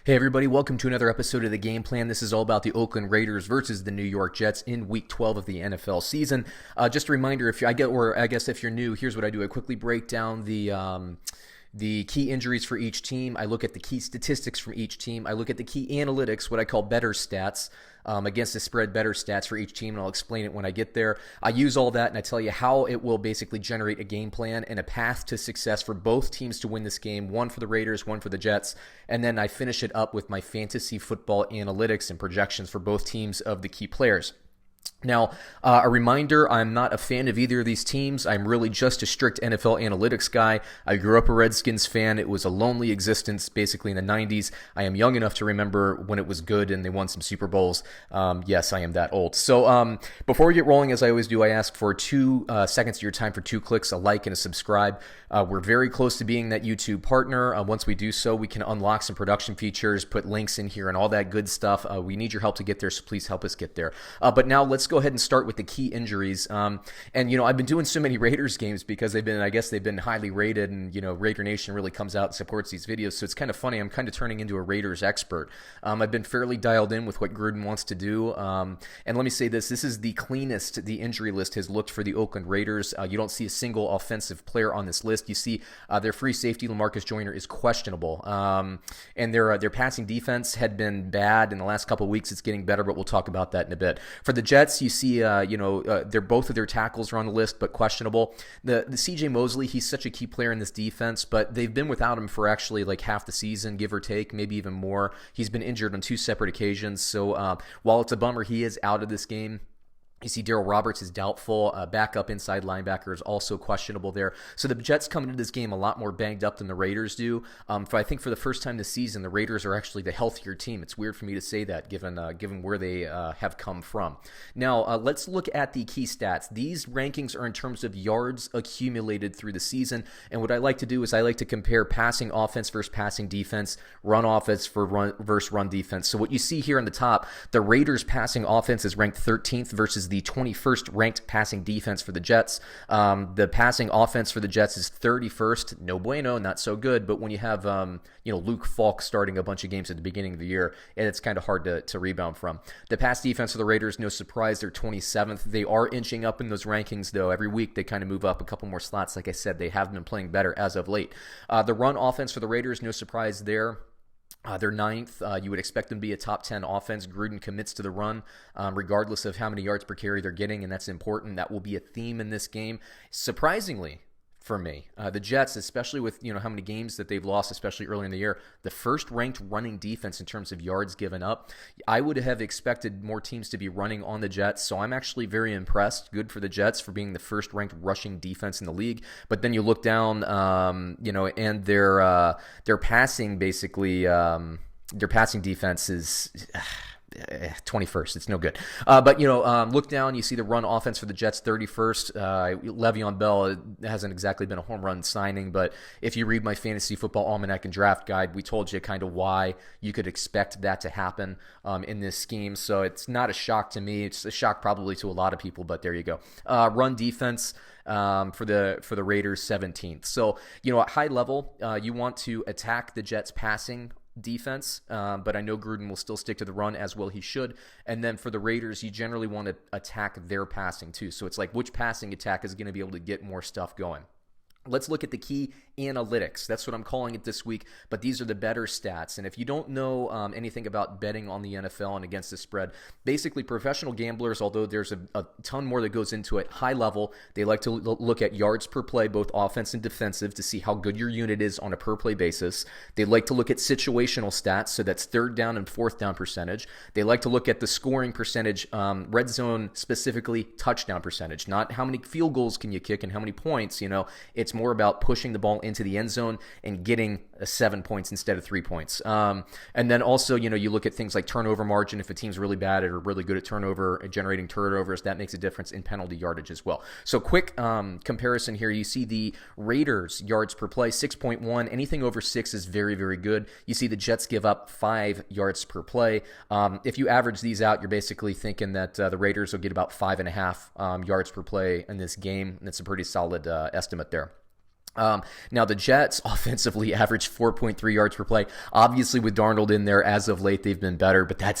Hey everybody, welcome to another episode of The Game Plan. This is all about the Oakland Raiders versus the New York Jets in Week 12 of the NFL season. Just a reminder, if you're new, here's what I do. I quickly break down the key injuries for each team. I look at the key statistics from each team. I look at the key analytics, what I call better stats, against the spread better stats for each team, and I'll explain it when I get there. I use all that, and I tell you how it will basically generate a game plan and a path to success for both teams to win this game, one for the Raiders, one for the Jets, and then I finish it up with my fantasy football analytics and projections for both teams of the key players. Now, a reminder, I'm not a fan of either of these teams. I'm really just a strict NFL analytics guy. I grew up a Redskins fan. It was a lonely existence basically in the 90s. I am young enough to remember when it was good and they won some Super Bowls. Yes, I am that old. So before we get rolling, as I always do, I ask for 2 seconds of your time for 2 clicks, a like and a subscribe. We're very close to being that YouTube partner. Once we do so, we can unlock some production features, put links in here and all that good stuff. We need your help to get there, so please help us get there. But now let's go ahead and start with the key injuries. And I've been doing so many Raiders games because they've been highly rated, and Raider Nation really comes out and supports these videos. So it's kind of funny. I'm kind of turning into a Raiders expert. I've been fairly dialed in with what Gruden wants to do. And let me say this is the cleanest the injury list has looked for the Oakland Raiders. You don't see a single offensive player on this list. You see their free safety, LaMarcus Joyner, is questionable. And their passing defense had been bad in the last couple of weeks. It's getting better, but we'll talk about that in a bit. For the Jets, you see, they're both of their tackles are on the list, but questionable. The CJ Mosley, he's such a key player in this defense, but they've been without him for actually like half the season, give or take, maybe even more. He's been injured on 2 separate occasions. So while it's a bummer he is out of this game, you see Darrell Roberts is doubtful. Backup inside linebacker is also questionable there. So the Jets come into this game a lot more banged up than the Raiders do. I think for the first time this season, the Raiders are actually the healthier team. It's weird for me to say that given where they have come from. Now, let's look at the key stats. These rankings are in terms of yards accumulated through the season. And what I like to do is I like to compare passing offense versus passing defense, run offense versus run defense. So what you see here on the top, the Raiders passing offense is ranked 13th versus the 21st ranked passing defense for the Jets. The passing offense for the Jets is 31st. No bueno, not so good. But when you have Luke Falk starting a bunch of games at the beginning of the year, it's kind of hard to rebound from. The pass defense for the Raiders, no surprise, they're 27th. They are inching up in those rankings, though. Every week they kind of move up a couple more slots. Like I said, they have been playing better as of late. The run offense for the Raiders, no surprise there. They're 9th. You would expect them to be a top 10 offense. Gruden commits to the run regardless of how many yards per carry they're getting, and that's important. That will be a theme in this game. Surprisingly for me, the Jets, especially with how many games that they've lost, especially early in the year, the first ranked running defense in terms of yards given up. I would have expected more teams to be running on the Jets, so I'm actually very impressed. Good for the Jets for being the first ranked rushing defense in the league. But then you look down, and their passing basically, their passing defense is 21st. It's no good. But look down, you see the run offense for the Jets 31st. Le'Veon Bell hasn't exactly been a home run signing, but if you read my fantasy football almanac and draft guide, we told you kind of why you could expect that to happen in this scheme. So it's not a shock to me. It's a shock probably to a lot of people, but there you go. Run defense for the Raiders 17th. So at high level, you want to attack the Jets passing defense, but I know Gruden will still stick to the run, as well he should. And then for the Raiders, you generally want to attack their passing too. So it's like, which passing attack is going to be able to get more stuff going? Let's look at the key analytics. That's what I'm calling it this week, but these are the better stats. And if you don't know anything about betting on the NFL and against the spread, basically professional gamblers, although there's a ton more that goes into it, high level, they like to look at yards per play, both offense and defensive, to see how good your unit is on a per play basis. They like to look at situational stats, so that's third down and fourth down percentage. They like to look at the scoring percentage, red zone specifically, touchdown percentage, not how many field goals can you kick and how many points. It's more about pushing the ball into the end zone and getting 7 points instead of 3 points. And then also, you look at things like turnover margin. If a team's really bad or really good at generating turnovers, that makes a difference in penalty yardage as well. So quick comparison here. You see the Raiders yards per play, 6.1. Anything over 6 is very, very good. You see the Jets give up 5 yards per play. If you average these out, you're basically thinking that the Raiders will get about 5.5 yards per play in this game. And that's a pretty solid estimate there. Now, the Jets offensively average 4.3 yards per play. Obviously, with Darnold in there as of late, they've been better, but that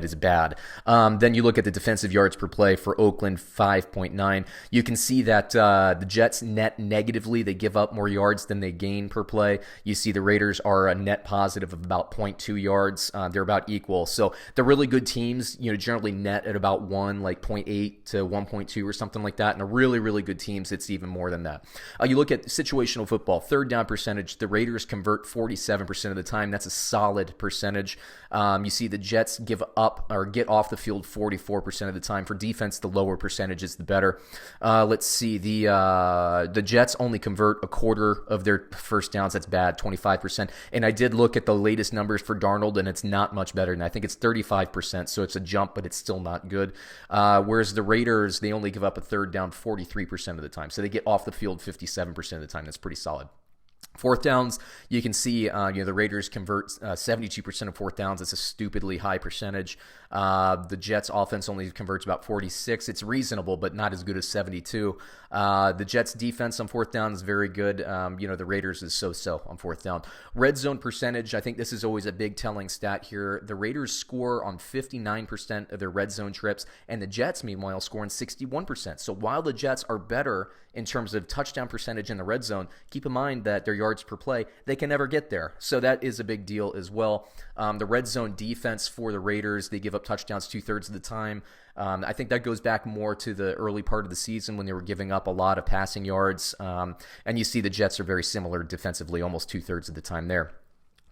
is bad. Then you look at the defensive yards per play for Oakland, 5.9. You can see that the Jets net negatively. They give up more yards than they gain per play. You see the Raiders are a net positive of about 0.2 yards. They're about equal. So the really good teams, generally net at about 1, like 0.8 to 1.2 or something like that. And the really, really good teams, it's even more than that. You look at situational football, third down percentage, the Raiders convert 47% of the time. That's a solid percentage. You see the Jets give up or get off the field 44% of the time. For defense, the lower percentage is the better. Let's see, the Jets only convert a quarter of their first downs. That's bad, 25%. And I did look at the latest numbers for Darnold, and it's not much better. And I think it's 35%, so it's a jump, but it's still not good. Whereas the Raiders, they only give up a third down 43% of the time. So they get off the field 57% of the time. That's pretty solid. Fourth downs, you can see the Raiders convert 72% of fourth downs. It's a stupidly high percentage. The Jets offense only converts about 46. It's reasonable, but not as good as 72. The Jets defense on fourth down is very good. The Raiders is so-so on fourth down. Red zone percentage, I think this is always a big telling stat here. The Raiders score on 59% of their red zone trips, and the Jets, meanwhile, score on 61%. So while the Jets are better in terms of touchdown percentage in the red zone, keep in mind that their yards per play, they can never get there. So that is a big deal as well. The red zone defense for the Raiders, they give up touchdowns 2/3 of the time. I think that goes back more to the early part of the season when they were giving up a lot of passing yards. And you see the Jets are very similar defensively, almost 2/3 of the time there.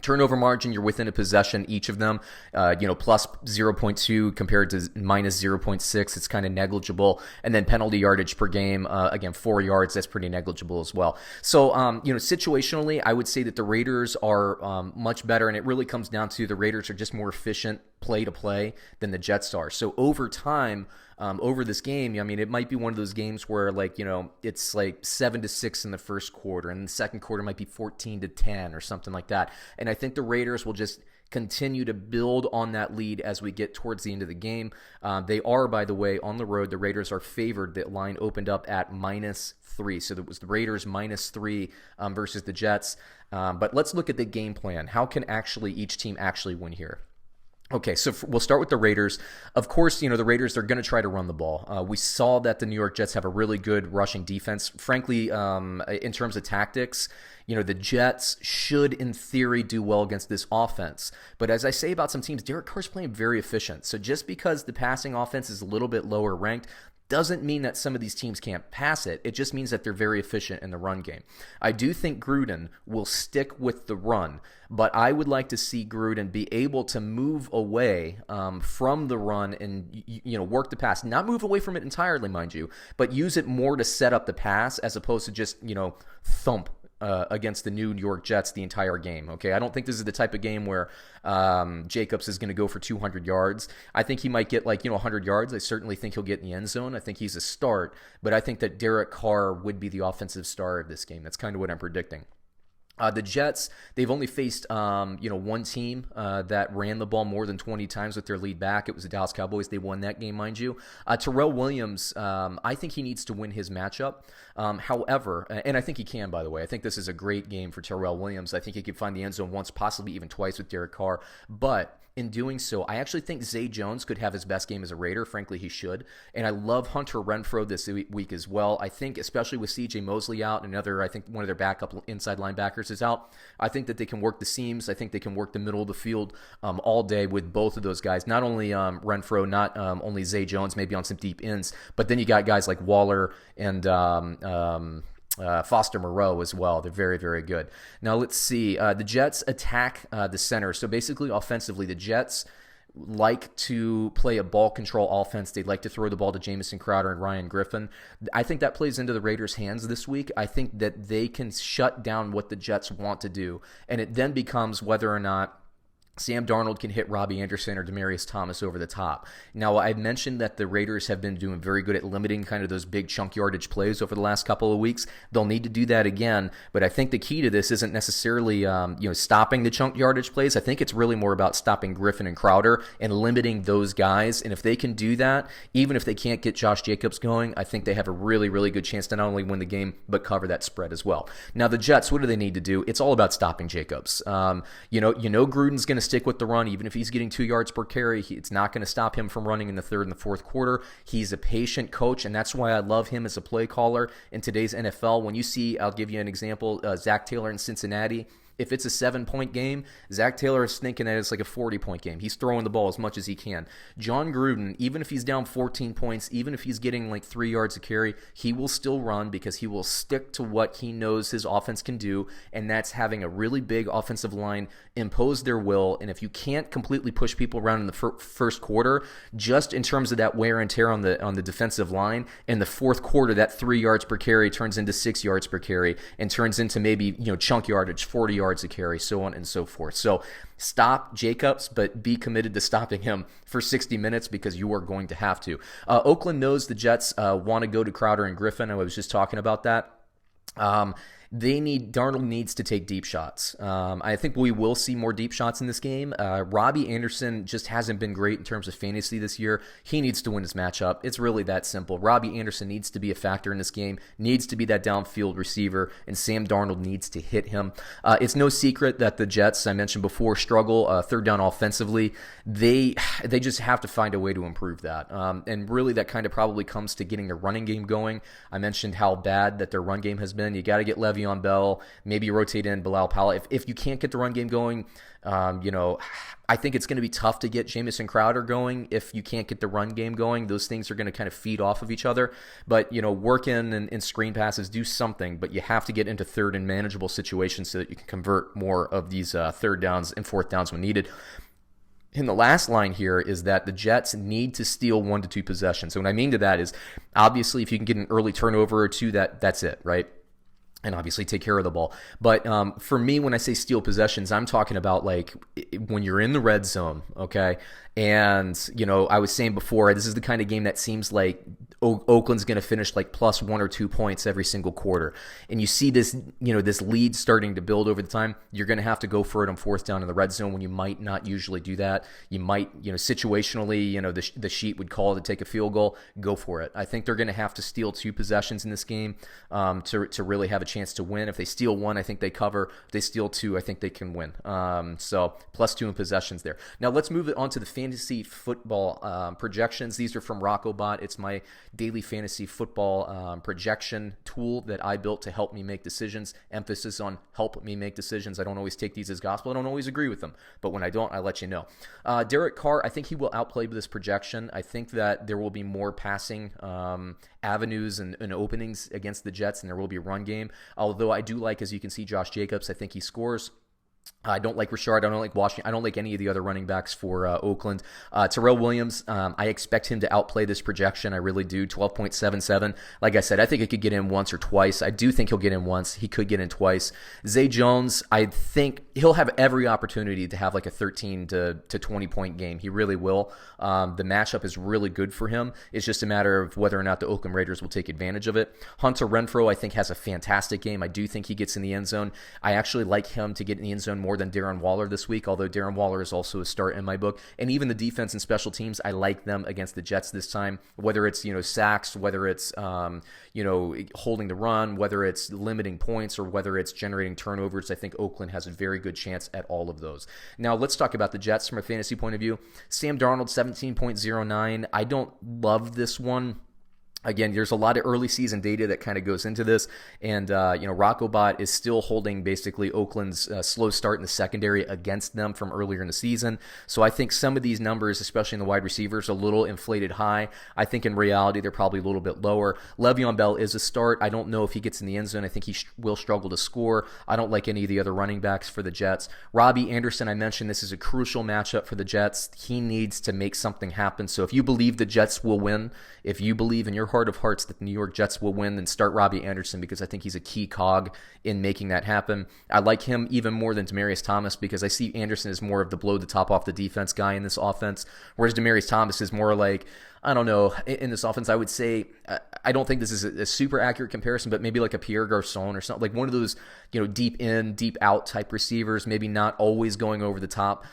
Turnover margin, you're within a possession, each of them, plus 0.2 compared to minus 0.6. It's kind of negligible. And then penalty yardage per game, again, 4 yards, that's pretty negligible as well. So, situationally, I would say that the Raiders are much better, and it really comes down to the Raiders are just more efficient play to play than the Jets are. So over time, over this game, it might be one of those games where it's like 7-6 in the first quarter, and the second quarter might be 14-10 or something like that. And I think the Raiders will just continue to build on that lead as we get towards the end of the game. They are, by the way, on the road. The Raiders are favored. That line opened up at -3. So it was the Raiders -3 versus the Jets. But let's look at the game plan. How can each team actually win here? Okay, so we'll start with the Raiders. Of course, the Raiders, they're going to try to run the ball. We saw that the New York Jets have a really good rushing defense. Frankly, in terms of tactics, the Jets should, in theory, do well against this offense. But as I say about some teams, Derek Carr's playing very efficient. So just because the passing offense is a little bit lower ranked doesn't mean that some of these teams can't pass it. It just means that they're very efficient in the run game. I do think Gruden will stick with the run, but I would like to see Gruden be able to move away from the run and work the pass. Not move away from it entirely, mind you, but use it more to set up the pass as opposed to just thump against the New York Jets the entire game. Okay, I don't think this is the type of game where Jacobs is going to go for 200 yards. I think he might get 100 yards. I certainly think he'll get in the end zone. I think he's a start, but I think that Derek Carr would be the offensive star of this game. That's kind of what I'm predicting. The Jets, they've only faced one team that ran the ball more than 20 times with their lead back. It was the Dallas Cowboys. They won that game, mind you. Tyrell Williams, I think he needs to win his matchup. However, and I think he can, by the way. I think this is a great game for Tyrell Williams. I think he could find the end zone once, possibly even twice with Derek Carr. But in doing so, I actually think Zay Jones could have his best game as a Raider. Frankly, he should. And I love Hunter Renfrow this week as well. I think, especially with C.J. Mosley out, I think one of their backup inside linebackers is out, I think that they can work the seams. I think they can work the middle of the field all day with both of those guys. Not only Renfrow, not only Zay Jones, maybe on some deep ends, but then you got guys like Waller and Foster Moreau as well. They're very, very good. Now let's see. The Jets attack the center. So basically, offensively, the Jets like to play a ball control offense. They like to throw the ball to Jamison Crowder and Ryan Griffin. I think that plays into the Raiders' hands this week. I think that they can shut down what the Jets want to do, and it then becomes whether or not Sam Darnold can hit Robbie Anderson or Demaryius Thomas over the top. Now, I mentioned that the Raiders have been doing very good at limiting kind of those big chunk yardage plays over the last couple of weeks. They'll need to do that again, but I think the key to this isn't necessarily stopping the chunk yardage plays. I think it's really more about stopping Griffin and Crowder and limiting those guys. And if they can do that, even if they can't get Josh Jacobs going, I think they have a really, really good chance to not only win the game, but cover that spread as well. Now, the Jets, what do they need to do? It's all about stopping Jacobs. Gruden's going to stick with the run. Even if he's getting 2 yards per carry, it's not going to stop him from running in the third and the fourth quarter. He's a patient coach, and that's why I love him as a play caller in today's NFL. When you see, I'll give you an example, Zach Taylor in Cincinnati. If it's a 7-point game, Zach Taylor is thinking that it's like a 40-point game. He's throwing the ball as much as he can. John Gruden, even if he's down 14 points, even if he's getting like 3 yards a carry, he will still run because he will stick to what he knows his offense can do, and that's having a really big offensive line impose their will. And if you can't completely push people around in the first quarter, just in terms of that wear and tear on the defensive line, in the fourth quarter, that 3 yards per carry turns into 6 yards per carry and turns into maybe chunk yardage, 40 yards a carry, so on and so forth. So stop Jacobs, but be committed to stopping him for 60 minutes because you are going to have to. Oakland knows the Jets want to go to Crowder and Griffin. I was just talking about that. Darnold needs to take deep shots. I think we will see more deep shots in this game. Robbie Anderson just hasn't been great in terms of fantasy this year. He needs to win his matchup. It's really that simple. Robbie Anderson needs to be a factor in this game, needs to be that downfield receiver, and Sam Darnold needs to hit him. It's no secret that the Jets, I mentioned before, struggle third down offensively. They just have to find a way to improve that. And really that kind of probably comes to getting their running game going. I mentioned how bad that their run game has been. You got to get Le'Veon Bell, maybe rotate in Bilal Powell. If you can't get the run game going, I think it's going to be tough to get Jamison Crowder going if you can't get the run game going. Those things are going to kind of feed off of each other. But, work in and screen passes, do something. But you have to get into third and manageable situations so that you can convert more of these third downs and fourth downs when needed. And the last line here is that the Jets need to steal 1 to 2 possessions. So what I mean to that is, obviously, if you can get an early turnover or two, that's it, right? And obviously take care of the ball. But for me, when I say steal possessions, I'm talking about like when you're in the red zone, okay? And, I was saying before, this is the kind of game that seems like Oakland's going to finish like plus 1 or 2 points every single quarter. And you see this, this lead starting to build over the time. You're going to have to go for it on fourth down in the red zone when you might not usually do that. You might, situationally, the sheet would call to take a field goal. Go for it. I think they're going to have to steal 2 possessions in this game to really have a chance to win. If they steal 1, I think they cover. If they steal 2, I think they can win. So plus 2 in possessions there. Now let's move it on to the fantasy football projections. These are from RoccoBot. It's my daily fantasy football projection tool that I built to help me make decisions. Emphasis on help me make decisions. I don't always take these as gospel. I don't always agree with them, but when I don't, I let you know. Derek Carr, I think he will outplay this projection. I think that there will be more passing avenues and openings against the Jets, and there will be a run game. Although I do like, as you can see, Josh Jacobs. I think he scores. I don't like Richard. I don't like Washington. I don't like any of the other running backs for Oakland. Tyrell Williams, I expect him to outplay this projection. I really do. 12.77. Like I said, I think he could get in once or twice. I do think he'll get in once. He could get in twice. Zay Jones, I think he'll have every opportunity to have like a 13 to 20 point game. He really will. The matchup is really good for him. It's just a matter of whether or not the Oakland Raiders will take advantage of it. Hunter Renfrow, I think, has a fantastic game. I do think he gets in the end zone. I actually like him to get in the end zone more than Darren Waller this week, although Darren Waller is also a start in my book. And even the defense and special teams, I like them against the Jets this time, whether it's, sacks, whether it's, holding the run, whether it's limiting points, or whether it's generating turnovers. I think Oakland has a very good chance at all of those. Now, let's talk about the Jets from a fantasy point of view. Sam Darnold, 17.09. I don't love this one. Again, there's a lot of early season data that kind of goes into this, and RoccoBot is still holding basically Oakland's slow start in the secondary against them from earlier in the season. So I think some of these numbers, especially in the wide receivers, are a little inflated high. I think in reality they're probably a little bit lower. Le'Veon Bell is a start. I don't know if he gets in the end zone. I think he will struggle to score. I don't like any of the other running backs for the Jets. Robbie Anderson, I mentioned this is a crucial matchup for the Jets. He needs to make something happen. So if you believe the Jets will win, if you believe in your heart of hearts that the New York Jets will win and start Robbie Anderson because I think he's a key cog in making that happen. I like him even more than Demaryius Thomas because I see Anderson as more of the blow the top off the defense guy in this offense, whereas Demaryius Thomas is more like, I don't know, in this offense, I would say, I don't think this is a super accurate comparison, but maybe like a Pierre Garçon or something, like one of those, deep in, deep out type receivers, maybe not always going over the top.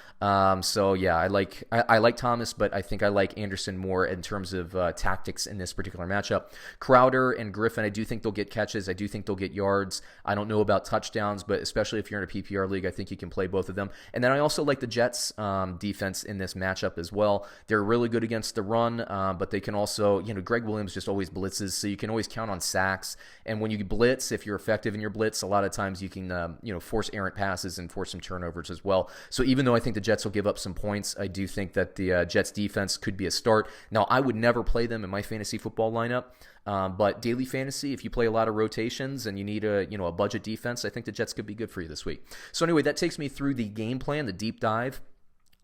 So yeah, I like Thomas, but I think I like Anderson more in terms of tactics in this particular matchup. Crowder and Griffin, I do think they'll get catches. I do think they'll get yards. I don't know about touchdowns, but especially if you're in a PPR league, I think you can play both of them. And then I also like the Jets defense in this matchup as well. They're really good against the run, but they can also, Greg Williams just always blitzes, so you can always count on sacks. And when you blitz, if you're effective in your blitz, a lot of times you can, force errant passes and force some turnovers as well. So even though I think the Jets will give up some points, I do think that the Jets defense could be a start. Now, I would never play them in my fantasy football lineup, but daily fantasy, if you play a lot of rotations and you need a budget defense, I think the Jets could be good for you this week. So anyway, that takes me through the game plan, the deep dive.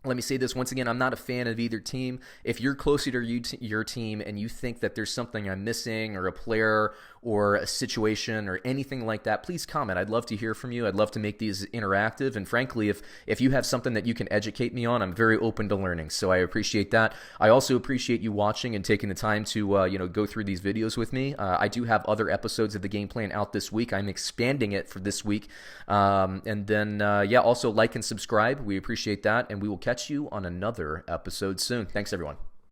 Let me say this once again, I'm not a fan of either team. If you're closer to your team and you think that there's something I'm missing or a player or a situation or anything like that, please comment. I'd love to hear from you. I'd love to make these interactive. And frankly, if you have something that you can educate me on, I'm very open to learning. So I appreciate that. I also appreciate you watching and taking the time to go through these videos with me. I do have other episodes of the game plan out this week. I'm expanding it for this week. And then, also like and subscribe. We appreciate that. And we will catch you on another episode soon. Thanks, everyone.